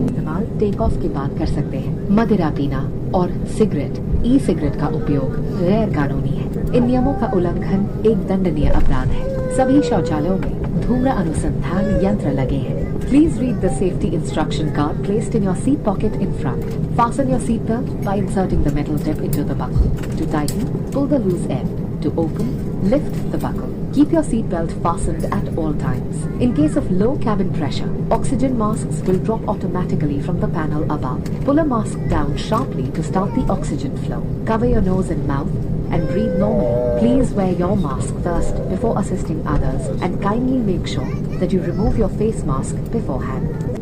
इस्तेमाल take off के बाद कर सकते हैं। मदिरा पीना और ई सिगरेट का उपयोग गैर कानूनी है। इन नियमों का उल्लंघन एक दंडनीय अपराध है। सभी शौचालयों में धूम्र अनुसंधान यंत्र लगे हैं। Please read the safety instruction card placed in your seat pocket in front. Fasten your seat belt by inserting the metal tip into the buckle. To tighten, pull the loose end. To open, lift the buckle. Keep your seat belt fastened at all times. In case of low cabin pressure, oxygen masks will drop automatically from the panel above. Pull a mask down sharply to start the oxygen flow. Cover your nose and mouth and breathe normally. Please wear your mask first before assisting others and kindly make sure that you remove your face mask beforehand.